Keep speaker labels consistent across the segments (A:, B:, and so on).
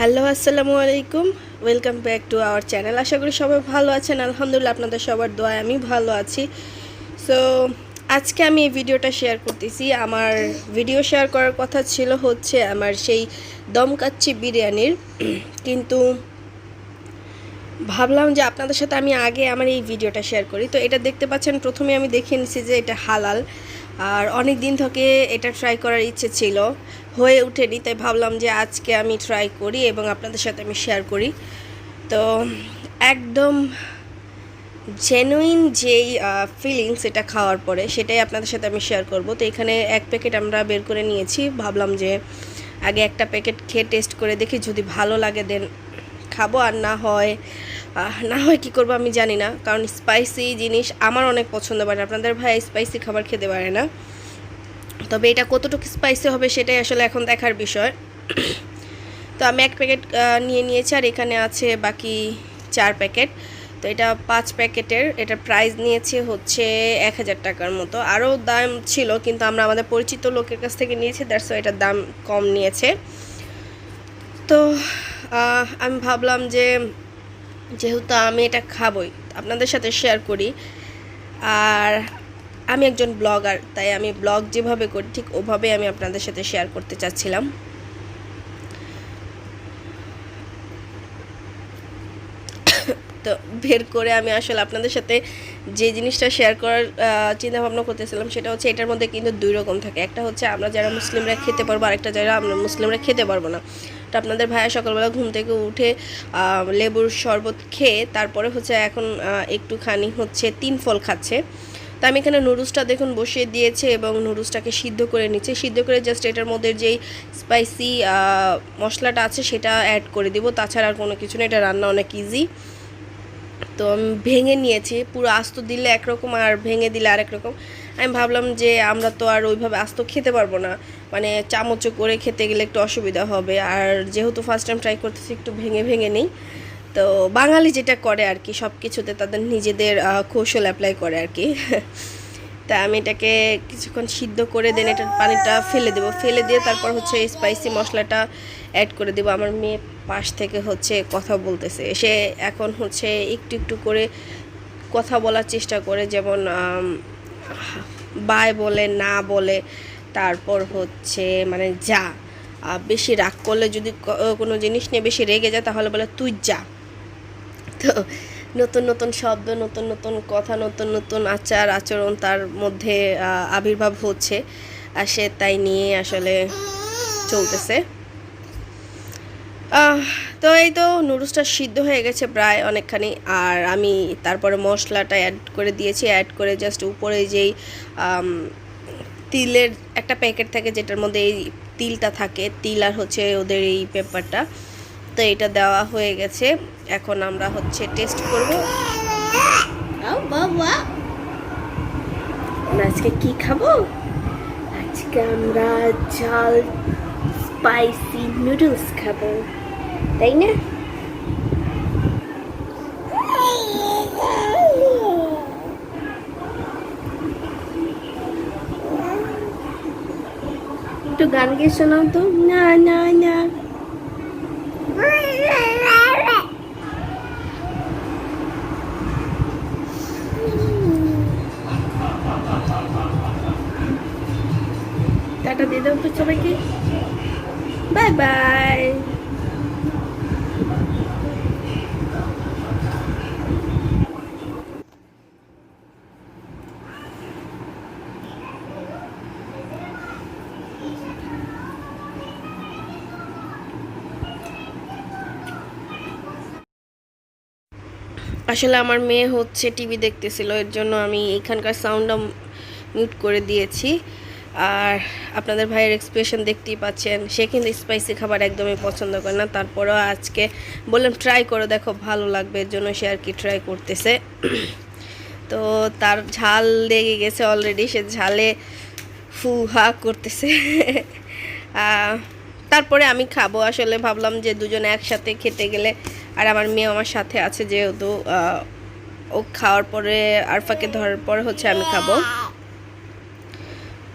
A: Hello, আসসালামু আলাইকুম। Welcome back to our channel. আশা করি সবাই ভালো আছেন। আলহামদুলিল্লাহ, আপনাদের সবার দোয়ায় আমি ভালো আছি। সো আজকে আমি এই ভিডিওটা শেয়ার করতেছি। আমার ভিডিও শেয়ার করার কথা ছিল হচ্ছে আমার সেই দমকাচ্চি বিরিয়ানির, কিন্তু ভাবলাম যে আপনাদের সাথে আমি আগে আমার এই ভিডিওটা শেয়ার করি। তো এটা দেখতে পাচ্ছেন, প্রথমে আমি দেখে নিছি যে এটা হালাল, আর অনেক দিন থেকে এটা ট্রাই করার ইচ্ছে ছিল, হয়ে ওঠেনি। তাই ভাবলাম যে আজকে আমি ট্রাই করি এবং আপনাদের সাথে আমি শেয়ার করি। তো একদম জেনুইন যেই ফিলিংস এটা খাওয়ার পরে, সেটাই আপনাদের সাথে আমি শেয়ার করব। তো এখানে এক প্যাকেট আমরা বের করে নিয়েছি। ভাবলাম যে আগে একটা প্যাকেট খেয়ে টেস্ট করে দেখি, যদি ভালো লাগে দেন খাবো, আর না হয় কী করবো আমি জানি না, কারণ স্পাইসি জিনিস আমার অনেক পছন্দ। বাট আপনাদের ভাই স্পাইসি খাবার খেতে পারে না। তবে এটা কতটুকু স্পাইসি হবে সেটাই আসলে এখন দেখার বিষয়। তো আমি এক প্যাকেট নিয়ে নিয়েছি, আর এখানে আছে বাকি 4 প্যাকেট। তো এটা 5 প্যাকেটের, এটার প্রাইস নিয়েছে হচ্ছে 1000 টাকার মতো। আরও দাম ছিল, কিন্তু আমরা আমাদের পরিচিত লোকের কাছ থেকে নিয়েছি, দ্যাটস ওয়াই এটার দাম কম নিয়েছে। তো আমি ভাবলাম যে যেহেতু আমি এটা খাবই, আপনাদের সাথে শেয়ার করি। আর আমি একজন ব্লগার, তাই আমি ব্লগ যেভাবে করি ঠিক ওভাবে আমি আপনাদের সাথে শেয়ার করতে চাচ্ছিলাম। তো বের করে আমি আসলে আপনাদের সাথে যে জিনিসটা শেয়ার করার চিন্তা ভাবনা করতেছিলাম, সেটা হচ্ছে এটার মধ্যে কিন্তু 2 রকম থাকে। একটা হচ্ছে আমরা যারা মুসলিমরা খেতে পারবো, আরেকটা যারা আমরা মুসলিমরা খেতে পারবো না। তো আপনাদের ভাইয়া সকালবেলা ঘুম থেকে উঠে লেবুর শরবত খেয়ে তারপরে হচ্ছে এখন একটুখানি হচ্ছে 3 ফল খাচ্ছে। তো আমি এখানে নুডলসটা দেখুন বসিয়ে দিয়েছে এবং নুডলসটাকে সিদ্ধ করে নিচ্ছে। সিদ্ধ করে জাস্ট এটার মধ্যে যেই স্পাইসি মশলাটা আছে সেটা অ্যাড করে দিব, তাছাড়া আর কোনো কিছু না। এটা রান্না অনেক ইজি। তো আমি ভেঙে নিয়েছি, পুরো আস্ত দিলে একরকম আর ভেঙে দিলে আরেক রকম। আমি ভাবলাম যে আমরা তো আর ওইভাবে আস্ত খেতে পারবো না, মানে চামচে করে খেতে গেলে একটু অসুবিধা হবে। আর যেহেতু ফার্স্ট টাইম ট্রাই করতেছি, একটু ভেঙে ভেঙে নিই। তো বাঙালি যেটা করে আর কি, সব কিছুতে তাদের নিজেদের কৌশল অ্যাপ্লাই করে আর কি। তা আমি এটাকে কিছুক্ষণ সিদ্ধ করে দেন এটার পানিটা ফেলে দেবো, ফেলে দিয়ে তারপর হচ্ছে স্পাইসি মশলাটা অ্যাড করে দেবো। আমার মেয়ে পাশ থেকে হচ্ছে কথা বলতেছে, সে এখন হচ্ছে একটু একটু করে কথা বলার চেষ্টা করে, যেমন বাই বলে, না বলে, তারপর হচ্ছে মানে যা। বেশি রাগ করলে, যদি কোনো জিনিস নিয়ে বেশি রেগে যায়, তাহলে বলে তুই যা। তো নতুন নতুন শব্দ, নতুন নতুন কথা, নতুন নতুন আচার আচরণ তার মধ্যে আবির্ভাব হচ্ছে, আর সে তাই নিয়ে আসলে চলতেছে। তো এই তো নুডলসটা সিদ্ধ হয়ে গেছে প্রায় অনেকখানি, আর আমি তারপরে মশলাটা অ্যাড করে দিয়েছি। অ্যাড করে জাস্ট উপরে যেই তিলের একটা প্যাকেট থাকে, যেটার মধ্যে এই তিলটা থাকে, তিল আর হচ্ছে ওদের এই পেপারটা, তো এটা দেওয়া হয়ে গেছে। এখন আমরা হচ্ছে টেস্ট করব। বাবা, আজকে কি খাবো? আজকে আমরা ঝাল স্পাইসি নুডলস খাবো, তাই না? একটু গান গিয়ে শোনাও তো। না না না, টাটা দিয়ে দাও তো সবাইকে, বাই বাই। আসলে আমার মেয়ে হচ্ছে টিভি দেখতেছিল, এর জন্য আমি এখানকার সাউন্ডটা মিউট করে দিয়েছি। আর আপনাদের ভাইয়ের এক্সপ্রেশন দেখতেই পাচ্ছেন, সে কিন্তু স্পাইসি খাবার একদমই পছন্দ করে না। তারপরেও আজকে বললাম ট্রাই করো, দেখো ভালো লাগবে, এর জন্য সে আর কি ট্রাই করতেছে। তো তার ঝাল লেগে গেছে অলরেডি, সে ঝালে ফু হা করতেছে। তারপরে আমি খাবো। আসলে ভাবলাম যে দুজনে একসাথে খেতে গেলে, আর আমার মেয়ে আমার সাথে আছে যেহেতু, ও খাওয়ার পরে আরফাকে ধরার পরে হচ্ছে আমি খাবো।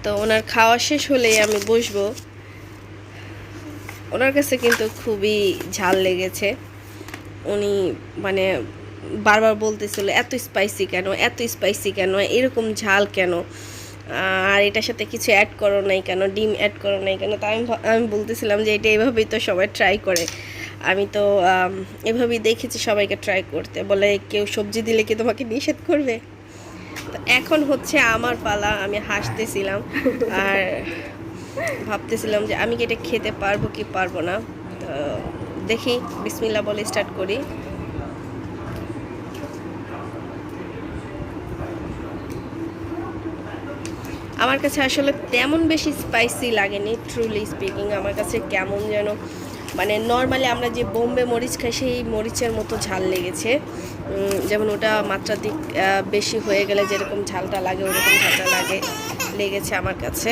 A: তো ওনার খাওয়া শেষ হলেই আমি বসবো। ওনার কাছে কিন্তু খুবই ঝাল লেগেছে। উনি মানে বারবার বলতেছিল এত স্পাইসি কেন, এত স্পাইসি কেন, এরকম ঝাল কেন, আর এটার সাথে কিছু অ্যাড করো নাই কেন, ডিম অ্যাড করো নাই কেন। তাই আমি বলতেছিলাম যে এটা এভাবেই তো সবাই ট্রাই করে, আমি তো এভাবেই দেখেছি সবাইকে ট্রাই করতে। বলে কেউ সবজি দিলে কি তোমাকে নিষেধ করবে? তো এখন হচ্ছে আমার পালা। আমি হাসতেছিলাম আর ভাবতেছিলাম যে আমি কি এটা খেতে পারবো কি পারবো না। তো দেখি, বিসমিল্লাহ বলে স্টার্ট করি। আমার কাছে আসলে তেমন বেশি স্পাইসি লাগেনি, ট্রুলি স্পিকিং। আমার কাছে কেমন যেন মানে নর্মালি আমরা যে বোম্বে মরিচ খাই সেই মরিচের মতো ঝাল লেগেছে। যেমন ওটা মাত্রাধিক বেশি হয়ে গেলে যেরকম ঝালটা লাগে ওরকম ঝালটা লেগেছে আমার কাছে।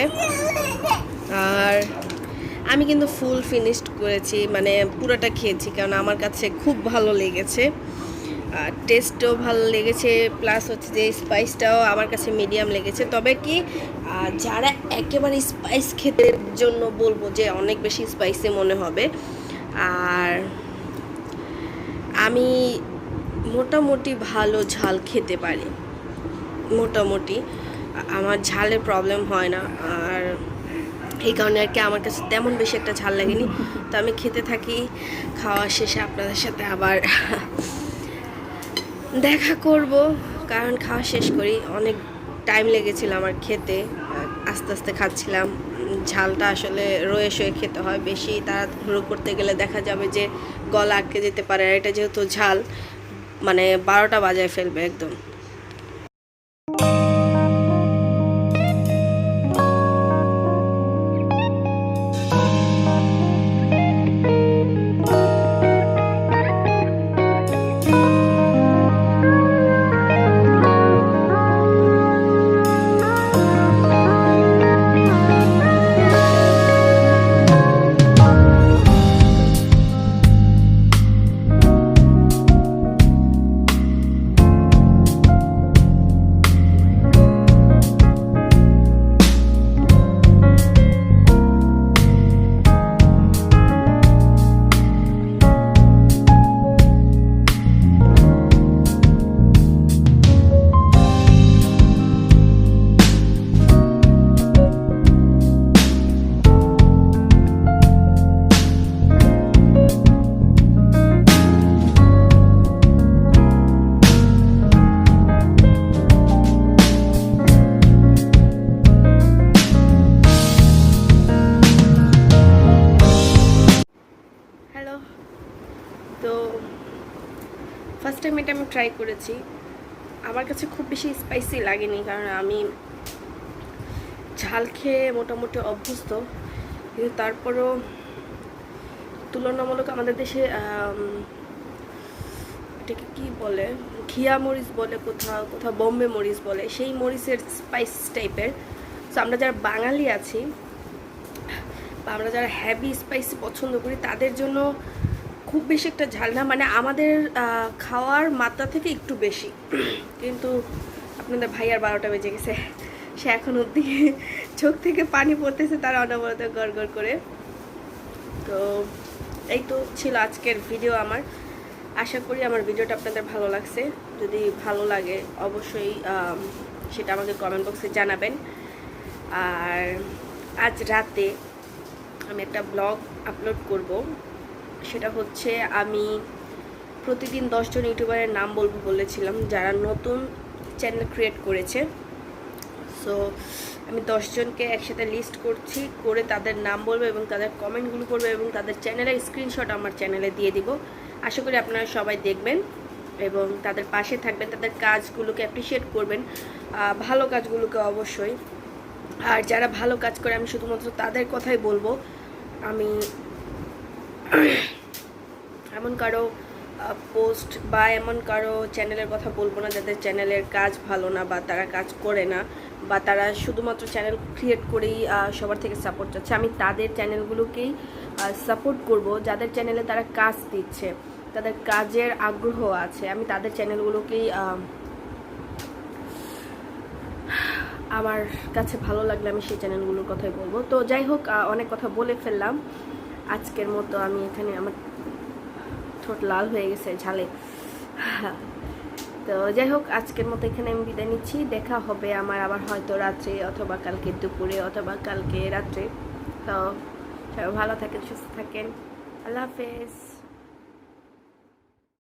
A: আর আমি কিন্তু ফুল ফিনিশড করেছি, মানে পুরোটা খেয়েছি, কারণ আমার কাছে খুব ভালো লেগেছে। টেস্টও ভালো লেগেছে, প্লাস হচ্ছে যে স্পাইসটাও আমার কাছে মিডিয়াম লেগেছে। তবে কি যারা একেবারে স্পাইস খেতে জন্য বলবো যে অনেক বেশি স্পাইসি মনে হবে। আর আমি মোটামুটি ভালো ঝাল খেতে পারি, মোটামুটি আমার ঝালের প্রবলেম হয় না। আর এই কারণে আর কি আমার কাছে তেমন বেশি একটা ঝাল লাগেনি। তো আমি খেতে থাকি, খাওয়া শেষে আপনাদের সাথে আবার দেখা করব, কারণ খাওয়া শেষ করি। অনেক টাইম লেগেছিল আমার খেতে, আস্তে আস্তে খাচ্ছিলাম। ঝালটা আসলে রয়ে শয়ে খেতে হয়, বেশি তাড়াহুড়ো করতে গেলে দেখা যাবে যে গলা আটকে যেতে পারে। আর এটা যেহেতু ঝাল, মানে 12টা বাজায় ফেলবে একদম। হ্যালো, তো ফার্স্ট টাইম এটা আমি ট্রাই করেছি। আমার কাছে খুব বেশি স্পাইসি লাগেনি, কারণ আমি ঝাল খেয়ে মোটামুটি অভ্যস্ত। কিন্তু তারপরও তুলনামূলক আমাদের দেশে এটাকে কী বলে, ঘিয়া মরিচ বলে, কোথাও কোথাও বোম্বে মরিচ বলে, সেই মরিচের স্পাইস টাইপের। সো আমরা যারা বাঙালি আছি বা আমরা যারা হ্যাভি স্পাইসি পছন্দ করি তাদের জন্য খুব বেশি একটা ঝাল না, মানে আমাদের খাওয়ার মাত্রা থেকে একটু বেশি। কিন্তু আপনাদের ভাইয়ার 12টা বেজে গেছে, সে এখন অবধি চোখ থেকে পানি পড়তেছে তার অনবরত গড় গড় করে। তো এই তো ছিল আজকের ভিডিও আমার। আশা করি আমার ভিডিওটা আপনাদের ভালো লাগছে। যদি ভালো লাগে অবশ্যই সেটা আমাকে কমেন্ট বক্সে জানাবেন। আর আজ রাতে আমি একটা ব্লগ আপলোড করব, সেটা হচ্ছে আমি প্রতিদিন 10 জন ইউটিউবারের নাম বলবো বলেছিলাম যারা নতুন চ্যানেল ক্রিয়েট করেছে। সো আমি 10 জনকে একসাথে লিস্ট করছি, করে তাদের নাম বলবো এবং তাদের কমেন্টগুলো করবো এবং তাদের চ্যানেলের স্ক্রিনশট আমার চ্যানেলে দিয়ে দিব। আশা করি আপনারা সবাই দেখবেন এবং তাদের পাশে থাকবেন, তাদের কাজগুলোকে অ্যাপ্রিসিয়েট করবেন, ভালো কাজগুলোকে অবশ্যই। আর যারা ভালো কাজ করে আমি শুধুমাত্র তাদের কথাই বলবো। আমি এমন কারো পোস্ট বা এমন কারো চ্যানেলের কথা বলবো না যাদের চ্যানেলের কাজ ভালো না বা তারা কাজ করে না বা তারা শুধুমাত্র চ্যানেল ক্রিয়েট করেই সবার থেকে সাপোর্ট চাচ্ছে। আমি তাদের চ্যানেলগুলোকেই সাপোর্ট করব যাদের চ্যানেলে তারা কাজ দিচ্ছে, তাদের কাজের আগ্রহ আছে। আমি তাদের চ্যানেলগুলোকেই আমার কাছে ভালো লাগলে আমি সেই চ্যানেলগুলোর কথাই বলবো। তো যাই হোক, অনেক কথা বলে ফেললাম। আজকের মতো আমি এখানে, আমার ঠোঁট লাল হয়ে গেছে ঝালে। তো যাই হোক, আজকের মতো এখানে আমি বিদায় নিচ্ছি। দেখা হবে আমার আবার হয়তো রাত্রে, অথবা কালকে দুপুরে, অথবা কালকে রাত্রে। তো সবাই ভালো থাকেন, সুস্থ থাকেন। আল্লাহ হাফেজ।